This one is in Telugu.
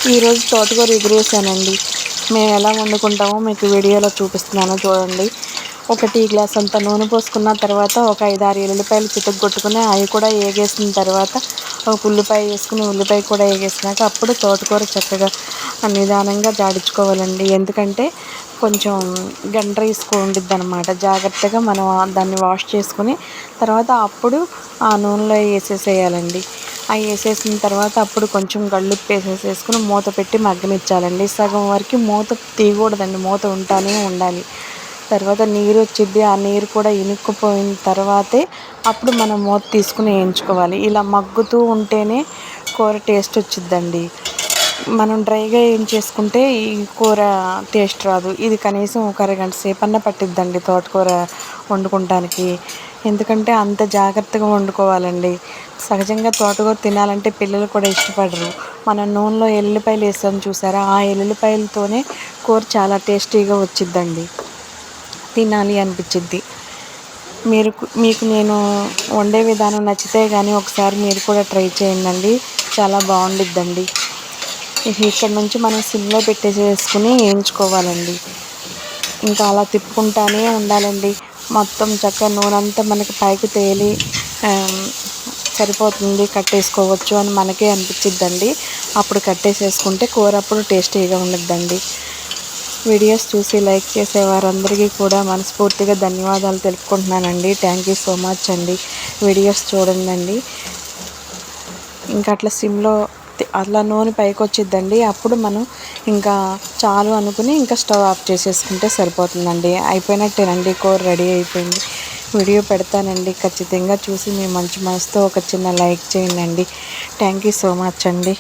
ఈరోజు తోటకూర ఎగురేసానండి. మేము ఎలా వండుకుంటామో మీకు వీడియోలో చూపిస్తున్నాను చూడండి. ఒక టీ గ్లాస్ అంత నూనె పోసుకున్న తర్వాత ఒక 5-6 ఎల్లిపాయలు చితగ్గొట్టుకుని అవి కూడా ఏగేసిన తర్వాత ఒక ఉల్లిపాయ వేసుకుని ఉల్లిపాయ కూడా ఏగేసినాక అప్పుడు తోటకూర చక్కగా నిదానంగా జాడించుకోవాలండి. ఎందుకంటే కొంచెం గండ్ర ఇసుక ఉండిద్ది అనమాట. జాగ్రత్తగా మనం దాన్ని వాష్ చేసుకుని తర్వాత అప్పుడు ఆ నూనెలో వేసేసేయాలండి. అవి వేసేసిన తర్వాత అప్పుడు కొంచెం గళ్ళుప్పు వేసేసుకుని మూత పెట్టి మగ్గనిచ్చాలండి. సగం వరకు మూత తీయకూడదండి, మూత ఉంటానే ఉండాలి. తర్వాత నీరు వచ్చిద్ది, ఆ నీరు కూడా ఇనుక్కుపోయిన తర్వాతే అప్పుడు మనం మూత తీసుకుని వేయించుకోవాలి. ఇలా మగ్గుతూ ఉంటేనే కూర టేస్ట్ వచ్చిద్దండి. మనం డ్రైగా వేయించేసుకుంటే ఈ కూర టేస్ట్ రాదు. ఇది కనీసం ఒక అరగంట సేపన్నా పట్టిద్దండి తోటకూర వండుకుంటానికి. ఎందుకంటే అంత జాగ్రత్తగా వండుకోవాలండి. సహజంగా తోటకూర తినాలంటే పిల్లలు కూడా ఇష్టపడరు. మనం నూనెలో ఎల్లిపాయలు వేసాం చూసారా, ఆ ఎల్లిపాయలతోనే కూర చాలా టేస్టీగా వచ్చిద్దండి, తినాలి అనిపించిద్ది. మీకు నేను వండే విధానం నచ్చితే కానీ ఒకసారి మీరు కూడా ట్రై చేయండి, చాలా బాగుండిద్దండి. ఇక్కడ నుంచి మనం సిమ్లో పెట్టేసేసుకుని వేయించుకోవాలండి. ఇంకా అలా తిప్పుకుంటానే ఉండాలండి. మొత్తం చక్కగా నూనె అంతా మనకి పైకి తేలి సరిపోతుంది, కట్టేసుకోవచ్చు అని మనకే అనిపించిద్దండి. అప్పుడు కట్టేసేసుకుంటే కూర అప్పుడు టేస్టీగా ఉండిద్దండి. వీడియోస్ చూసి లైక్ చేసే వారందరికీ కూడా మనస్ఫూర్తిగా ధన్యవాదాలు తెలుపుకుంటున్నానండి. థ్యాంక్ యూ సో మచ్ అండి. వీడియోస్ చూడండి. ఇంకా అట్లా సిమ్లో అట్లా నూనె పైకి వచ్చిద్దండి. అప్పుడు మనం ఇంకా చాలు అనుకుని ఇంకా స్టవ్ ఆఫ్ చేసేసుకుంటే సరిపోతుందండి. అయిపోయినట్టేనండి, కూర రెడీ అయిపోయింది. వీడియో పెడతానండి, ఖచ్చితంగా చూసి మీ మంచి మనసుతో ఒక చిన్న లైక్ చేయండి. థ్యాంక్ యూ సో మచ్ అండి.